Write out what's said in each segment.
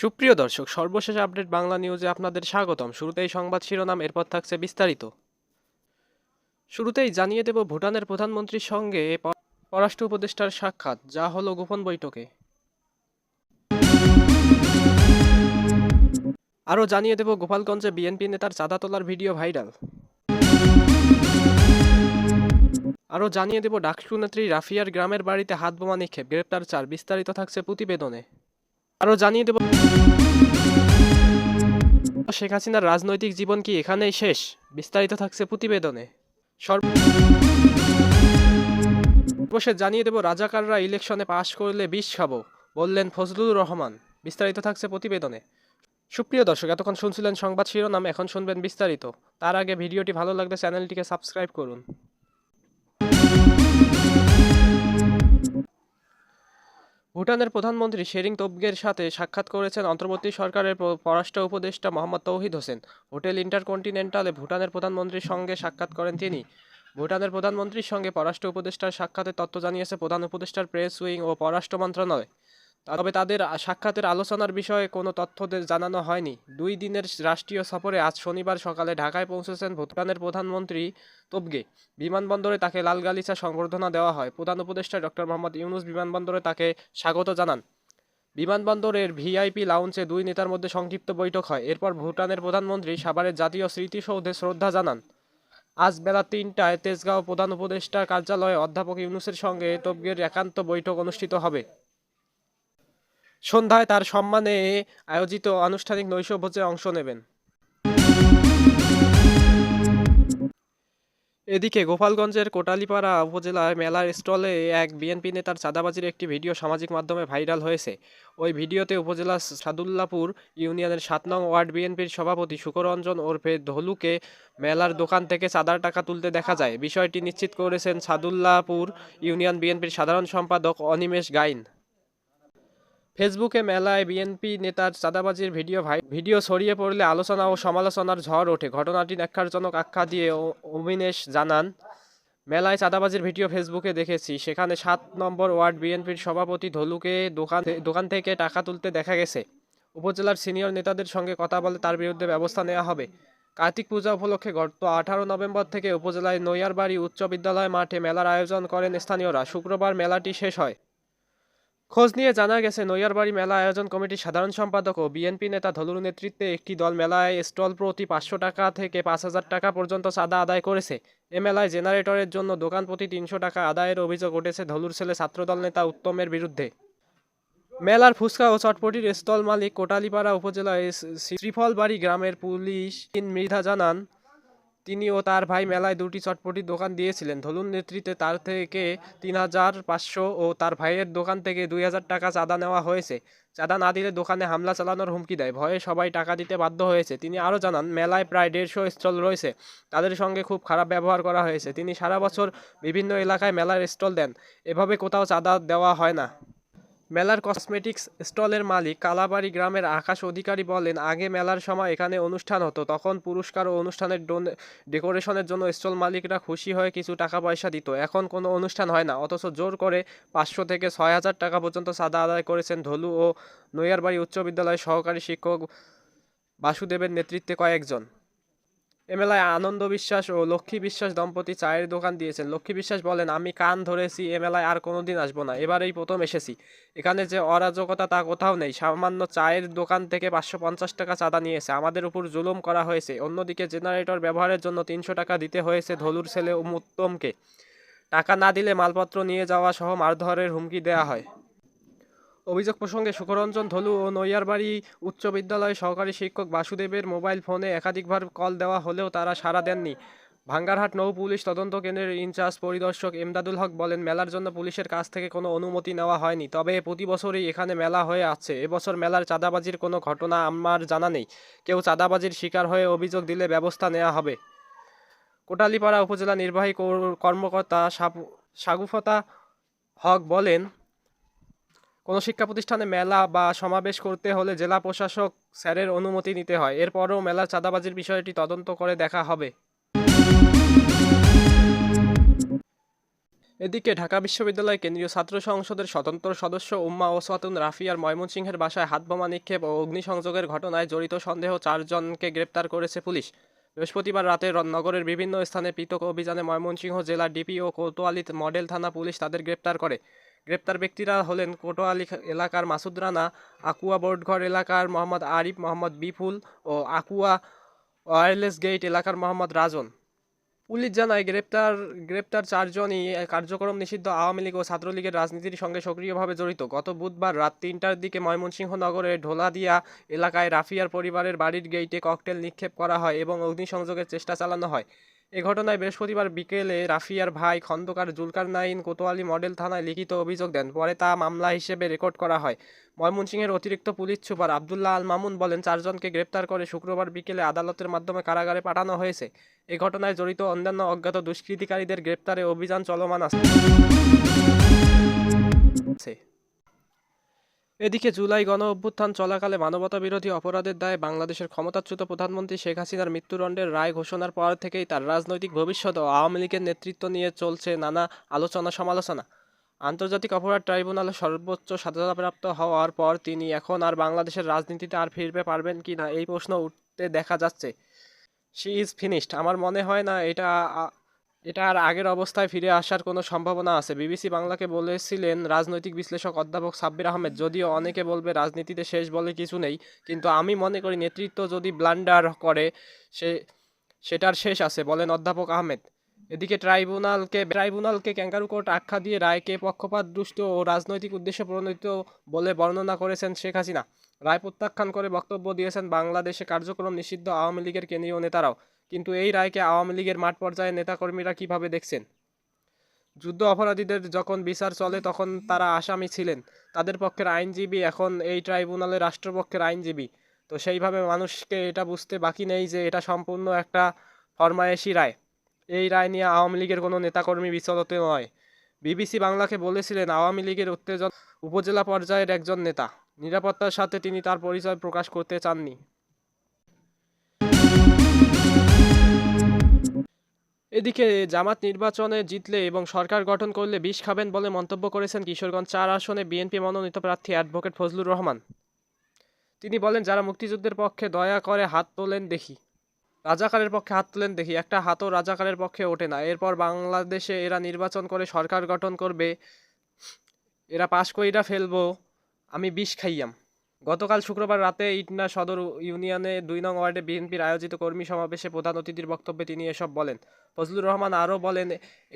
সুপ্রিয় দর্শক, সর্বশেষ আপডেট বাংলা নিউজে আপনাদের স্বাগতম। শুরুতেই সংবাদ শিরোনাম, এরপর থাকছে বিস্তারিত। শুরুতেই জানিয়ে দেব ভুটানের প্রধানমন্ত্রীর সঙ্গে পররাষ্ট্র উপদেষ্টার সাক্ষাৎ, যা হলো গোপন বৈঠকে। আরও জানিয়ে দেব গোপালগঞ্জে বিএনপি নেতার চাঁদা তোলার ভিডিও ভাইরাল। আরও জানিয়ে দেব ডাকসু নেত্রী রাফিয়ার গ্রামের বাড়িতে হাত বোমা নিক্ষেপ, গ্রেপ্তার 4। বিস্তারিত থাকছে প্রতিবেদনে। আরও জানিয়ে দেব শেখ হাসিনার রাজনৈতিক জীবন কি এখানেই শেষ? বিস্তারিত থাকছে প্রতিবেদনে। সর্বশেষ জানিয়ে দেব রাজাকাররা ইলেকশনে পাশ করলে বিষ খাবো, বললেন ফজলুর রহমান। বিস্তারিত থাকছে প্রতিবেদনে। সুপ্রিয় দর্শক, এতক্ষণ শুনছিলেন সংবাদ শিরোনাম, এখন শুনবেন বিস্তারিত। তার আগে ভিডিওটি ভালো লাগলে চ্যানেলটিকে সাবস্ক্রাইব করুন। ভুটানের প্রধানমন্ত্রী শেরিং তোবগের সাথে সাক্ষাৎ করেছেন অন্তর্বর্তী সরকারের পররাষ্ট্র উপদেষ্টা মোহাম্মদ তৌহিদ হোসেন। হোটেল ইন্টারকন্টিনেন্টালে ভুটানের প্রধানমন্ত্রীর সঙ্গে সাক্ষাৎ করেন তিনি। ভুটানের প্রধানমন্ত্রীর সঙ্গে পররাষ্ট্র উপদেষ্টার সাক্ষাতের তথ্য জানিয়েছে প্রধান উপদেষ্টার প্রেস উইং ও পররাষ্ট্র মন্ত্রণালয়। তবে তাদের সাক্ষাতের আলোচনার বিষয়ে কোনো তথ্য জানানো হয়নি। 2 দিনের রাষ্ট্রীয় সফরে আজ শনিবার সকালে ঢাকায় পৌঁছেছেন ভুটানের প্রধানমন্ত্রী তোবগে। বিমানবন্দরে তাকে লাল গালিচা সংবর্ধনা দেওয়া হয়। প্রধান উপদেষ্টা ডক্টর মোহাম্মদ ইউনুস বিমানবন্দরে তাকে স্বাগত জানান। বিমানবন্দরের ভিআইপি লাউঞ্জে 2 নেতার মধ্যে সংক্ষিপ্ত বৈঠক হয়। এরপর ভুটানের প্রধানমন্ত্রী সাভারের জাতীয় স্মৃতিসৌধে শ্রদ্ধা জানান। আজ বেলা 3টায় তেজগাঁও প্রধান উপদেষ্টার কার্যালয়ে অধ্যাপক ইউনুসের সঙ্গে তোবগের একান্ত বৈঠক অনুষ্ঠিত হবে। সন্ধ্যায় তার সম্মানে আয়োজিত আনুষ্ঠানিক নৈশভোজে অংশ নেবেন। এদিকে গোপালগঞ্জের কোটালীপাড়া উপজেলায় মেলার স্টলে এক বিএনপি নেতার চাঁদাবাজির একটি ভিডিও সামাজিক মাধ্যমে ভাইরাল হয়েছে। ওই ভিডিওতে উপজেলার সাদুল্লাপুর ইউনিয়নের 7 নং ওয়ার্ড বিএনপির সভাপতি শুকরঞ্জন ওরফে ধলুকে মেলার দোকান থেকে চাঁদার টাকা তুলতে দেখা যায়। বিষয়টি নিশ্চিত করেছেন সাদুল্লাপুর ইউনিয়ন বিএনপির সাধারণ সম্পাদক অনিমেষ গাইন। ফেসবুকে মেলায় বিএনপি নেতার চাঁদাবাজির ভিডিও ছড়িয়ে পড়লে আলোচনা ও সমালোচনার ঝড় ওঠে। ঘটনাটি ন্যাক্কারজনক আখ্যা দিয়ে অবিনেশ জানান, মেলায় চাঁদাবাজির ভিডিও ফেসবুকে দেখেছি। সেখানে 7 নম্বর ওয়ার্ড বিএনপির সভাপতি ধলুকে দোকান থেকে টাকা তুলতে দেখা গেছে। উপজেলার সিনিয়র নেতাদের সঙ্গে কথা বলে তার বিরুদ্ধে ব্যবস্থা নেওয়া হবে। কার্তিক পূজা উপলক্ষে গত 18 নভেম্বর থেকে উপজেলায় নৈয়ারবাড়ি উচ্চ বিদ্যালয় মাঠে মেলার আয়োজন করেন স্থানীয়রা। শুক্রবার মেলাটি শেষ হয়। খোঁজ নিয়ে জানা গেছে, নৈয়ারবাড়ি মেলা আয়োজন কমিটির সাধারণ সম্পাদক ও বিএনপি নেতা ধলুর নেতৃত্বে একটি দল মেলায় স্টল প্রতি 500 টাকা থেকে 5,000 টাকা পর্যন্ত চাঁদা আদায় করেছে। এ মেলায় জেনারেটরের জন্য দোকান প্রতি 300 টাকা আদায়ের অভিযোগ উঠেছে ধলুর ছেলে ছাত্রদল নেতা উত্তমের বিরুদ্ধে। মেলার ফুচকা ও চটপটির স্টল মালিক কোটালীপাড়া উপজেলায় শ্রীফলবাড়ি গ্রামের পুলিশ মৃধা জানান, তিনি ও তার ভাই মেলায় 2টি চটপটির দোকান দিয়েছিলেন। ধলুর নেতৃত্বে তার থেকে 3,500 ও তার ভাইয়ের দোকান থেকে 2,000 টাকা চাঁদা নেওয়া হয়েছে। চাঁদা না দিলে দোকানে হামলা চালানোর হুমকি দেয়। ভয়ে সবাই টাকা দিতে বাধ্য হয়েছে। তিনি আরও জানান, মেলায় প্রায় 150 স্টল রয়েছে, তাদের সঙ্গে খুব খারাপ ব্যবহার করা হয়েছে। তিনি সারা বছর বিভিন্ন এলাকায় মেলার স্টল দেন, এভাবে কোথাও চাঁদা দেওয়া হয় না। মেলার কসমেটিক্স স্টলের মালিক কালাবাড়ি গ্রামের আকাশ অধিকারী বলেন, আগে মেলার সময় এখানে অনুষ্ঠান হতো, তখন পুরস্কার ও অনুষ্ঠানের ডেকোরেশনের জন্য স্টল মালিকরা খুশি হয়ে কিছু টাকা পয়সা দিত। এখন কোনো অনুষ্ঠান হয় না, অথচ জোর করে 500 থেকে 6,000 টাকা পর্যন্ত চাঁদা আদায় করেছেন ধলু ও নৈয়ারবাড়ি উচ্চ বিদ্যালয়ের সহকারী শিক্ষক বাসুদেবের নেতৃত্বে কয়েকজন। এ মেলায় আনন্দ বিশ্বাস ও লক্ষ্মী বিশ্বাস দম্পতি চায়ের দোকান দিয়েছেন। লক্ষ্মী বিশ্বাস বলেন, আমি কান ধরেছি, এ মেলায় আর কোনোদিন আসবো না, এবার এই প্রথম এসেছি। এখানে যে অরাজকতা তা কোথাও নেই। সামান্য চায়ের দোকান থেকে 550 টাকা চাঁদা নিয়েছে, আমাদের উপর জুলুম করা হয়েছে। অন্যদিকে জেনারেটর ব্যবহারের জন্য 300 টাকা দিতে হয়েছে ধলুর ছেলে উত্তমকে। টাকা না দিলে মালপত্র নিয়ে যাওয়া সহ মারধরের হুমকি দেওয়া হয়। অভিযোগ প্রসঙ্গে শুকরঞ্জন ধলু ও নৈয়ারবাড়ি উচ্চ বিদ্যালয়ের সহকারী শিক্ষক বাসুদেবের মোবাইল ফোনে একাধিকবার কল দেওয়া হলেও তারা সাড়া দেননি। ভাঙ্গারহাট নৌ পুলিশ তদন্ত কেন্দ্রের ইনচার্জ পরিদর্শক এমদাদুল হক বলেন, মেলার জন্য পুলিশের কাছ থেকে কোনো অনুমতি নেওয়া হয়নি, তবে প্রতি বছরই এখানে মেলা হয়ে আসছে। এবছর মেলার চাঁদাবাজির কোনো ঘটনা আমার জানা নেই। কেউ চাঁদাবাজির শিকার হয়ে অভিযোগ দিলে ব্যবস্থা নেওয়া হবে। কোটালীপাড়া উপজেলা নির্বাহী কর্মকর্তা সাগুফতা হক বলেন, কোনো শিক্ষা প্রতিষ্ঠানে মেলা বা সমাবেশ করতে হলে জেলা প্রশাসক স্যারের অনুমতি নিতে হয়। এরপরও মেলার চাঁদাবাজির বিষয়টি তদন্ত করে দেখা হবে। এদিকে ঢাকা বিশ্ববিদ্যালয় কেন্দ্রীয় ছাত্র সংসদের স্বতন্ত্র সদস্য উম্মা ওসওয়াতুন রাফিয়ার ময়মনসিংহের বাসায় হাতবোমা নিক্ষেপ ও অগ্নিসংযোগের ঘটনায় জড়িত সন্দেহ 4 জনকে গ্রেপ্তার করেছে পুলিশ। বৃহস্পতিবার রাতে নগরের বিভিন্ন স্থানে পৃথক অভিযানে ময়মনসিংহ জেলার ডিপি ও কোতোয়ালি মডেল থানা পুলিশ তাদের গ্রেপ্তার করে। গ্রেপ্তার ব্যক্তিরা হলেন কোতোয়ালি এলাকার মাসুদ রানা, আকুয়া বোর্ডঘর এলাকার মোহাম্মদ আরিফ, মোহাম্মদ বিপুল ও আকুয়া ওয়্যারলেস গেট এলাকার মোহাম্মদ রাজন। পুলিশ জানায় গ্রেপ্তার 4 জনই কার্যক্রম নিষিদ্ধ আওয়ামী লীগ ও ছাত্রলীগের রাজনীতির সঙ্গে সক্রিয়ভাবে জড়িত। গত বুধবার রাত 3টার দিকে ময়মনসিংহ নগরের ঢোলাদিয়া এলাকায় রাফিয়ার পরিবারের বাড়ির গেইটে ককটেল নিক্ষেপ করা হয় এবং অগ্নিসংযোগের চেষ্টা চালানো হয়। এ ঘটনায় বৃহস্পতিবার বিকেলে রাফিয়ার ভাই খন্দকার জুলকারনাইন কোতোয়ালি মডেল থানায় লিখিত অভিযোগ দেন। পরে তা মামলা হিসেবে রেকর্ড করা হয়। ময়মনসিংহের অতিরিক্ত পুলিশ সুপার আবদুল্লাহ আল মামুন বলেন, 4 জনকে গ্রেপ্তার করে শুক্রবার বিকেলে আদালতের মাধ্যমে কারাগারে পাঠানো হয়েছে। এ ঘটনায় জড়িত অন্যান্য অজ্ঞাত দুষ্কৃতিকারীদের গ্রেপ্তারে অভিযান চলমান আছে। এদিকে জুলাই গণঅভ্যুত্থান চলাকালে মানবতাবিরোধী অপরাধের দায়ে বাংলাদেশের ক্ষমতাচ্যুত প্রধানমন্ত্রী শেখ হাসিনার মৃত্যুদণ্ডের রায় ঘোষণার পর থেকেই তার রাজনৈতিক ভবিষ্যৎ ও আওয়ামী লীগের নেতৃত্ব নিয়ে চলছে নানা আলোচনা সমালোচনা। আন্তর্জাতিক অপরাধ ট্রাইব্যুনালে সর্বোচ্চ সাজাপ্রাপ্ত হওয়ার পর তিনি এখন আর বাংলাদেশের রাজনীতিতে আর ফিরতে পারবেন কিনা এই প্রশ্ন উঠতে দেখা যাচ্ছে। She is finished. আমার মনে হয় না এটা আর আগের অবস্থায় ফিরে আসার কোনো সম্ভাবনা আছে। বিবিসি বাংলাকে বলেছিলেন রাজনৈতিক বিশ্লেষক অধ্যাপক সাব্বির আহমেদ। যদিও অনেকে বলবে রাজনীতিতে শেষ বলে কিছু নেই, কিন্তু আমি মনে করি নেতৃত্ব যদি ব্লান্ডার করে সেটার শেষ আছে, বলেন অধ্যাপক আহমেদ। এদিকে ট্রাইব্যুনালকে ক্যাঙ্গারু কোর্ট আখ্যা দিয়ে রায়কে পক্ষপাতদুষ্ট ও রাজনৈতিক উদ্দেশ্যে প্রণোদিত বলে বর্ণনা করেছেন শেখ হাসিনা। রায় প্রত্যাখ্যান করে বক্তব্য দিয়েছেন বাংলাদেশে কার্যক্রম নিষিদ্ধ আওয়ামী লীগের কেন্দ্রীয় নেতারাও। কিন্তু এই রায়কে আওয়ামী লীগের মাঠ পর্যায়ে নেতাকর্মীরা কিভাবে দেখছেন? যুদ্ধ অপরাধীদের যখন বিচার চলে তখন তারা আসামি ছিলেন, তাদের পক্ষের আইনজীবী এখন এই ট্রাইব্যুনালে রাষ্ট্রপক্ষের আইনজীবী। তো সেইভাবে মানুষকে এটা বুঝতে বাকি নেই যে এটা সম্পূর্ণ একটা ফরমায়েশি রায়। এই রায় নিয়ে আওয়ামী লীগের কোনো নেতাকর্মী বিচলিত নয়। বিবিসি বাংলাকে বলেছিলেন আওয়ামী লীগের উত্তেজন উপজেলা পর্যায়ের একজন নেতা। নিরাপত্তার সাথে তিনি তার পরিচয় প্রকাশ করতে চাননি। এদিকে জামাত নির্বাচনে জিতলে এবং সরকার গঠন করলে বিষ খাবেন বলে মন্তব্য করেছেন কিশোরগঞ্জ 4 আসনে বিএনপি মনোনীত প্রার্থী অ্যাডভোকেট ফজলুর রহমান। তিনি বলেন, যারা মুক্তিযুদ্ধের পক্ষে দয়া করে হাত তোলেন দেখি, রাজাকারের পক্ষে হাত তোলেন দেখি, একটা হাতও রাজাকারের পক্ষে ওঠে না। এরপর বাংলাদেশে এরা নির্বাচন করে সরকার গঠন করবে, এরা পাশ কইরা ফেলবো, আমি বিষ খাইয়াম। গতকাল শুক্রবার রাতে ইটনা সদর ইউনিয়নে 2 নং ওয়ার্ডে বিএনপির আয়োজিত কর্মী সমাবেশে প্রধান অতিথির বক্তব্যে তিনি এসব বলেন। ফজলুর রহমান আরও বলেন,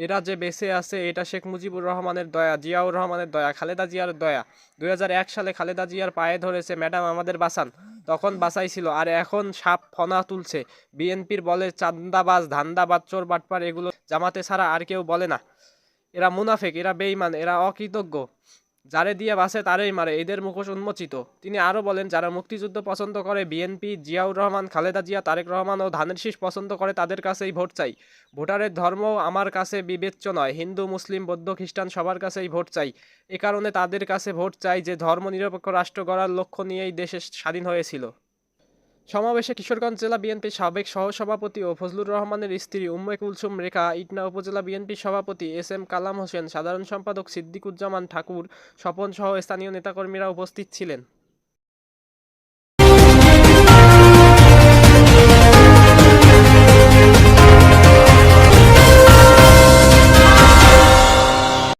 এরা যে বেঁচে আছে এটা শেখ মুজিবুর রহমানের দয়া, জিয়াউর রহমানের দয়া, খালেদা জিয়ার দয়া। 2001 সালে খালেদা জিয়ার পায়ে ধরেছে, ম্যাডাম আমাদের বাঁচান, তখন বাঁচাইছিল, আর এখন সাপ ফনা তুলছে। বিএনপির বলে চান্দাবাজ, ধান্দাবাজ, চোর বাটপার, এগুলো জামাতে ছাড়া আর কেউ বলে না। এরা মুনাফেক, এরা বেঈমান, এরা অকৃতজ্ঞ, যারে দিয়ে বাসে তারেই মারে, এদের মুখোশ উন্মোচিত। তিনি আরও বলেন, যারা মুক্তিযুদ্ধ পছন্দ করে, বিএনপি, জিয়াউর রহমান, খালেদা জিয়া, তারেক রহমান ও ধানের শীষ পছন্দ করে, তাদের কাছেই ভোট চাই। ভোটারের ধর্ম আমার কাছে বিবেচ্য নয়, হিন্দু, মুসলিম, বৌদ্ধ, খ্রিস্টান সবার কাছেই ভোট চাই। এ কারণে তাদের কাছে ভোট চাই যে ধর্মনিরপেক্ষ রাষ্ট্র গড়ার লক্ষ্য নিয়েই দেশ স্বাধীন হয়েছিল। সমাবেশে কিশোরগঞ্জ জেলা বিএনপির সাবেক সহসভাপতি ও ফজলুর রহমানের স্ত্রী উম্মে কুলসুম রেখা, ইটনা উপজেলা বিএনপির সভাপতি এস.এম. কালাম হোসেন, সাধারণ সম্পাদক সিদ্দিকুজ্জামান ঠাকুর, স্বপন সহ স্থানীয় নেতাকর্মীরা উপস্থিত ছিলেন।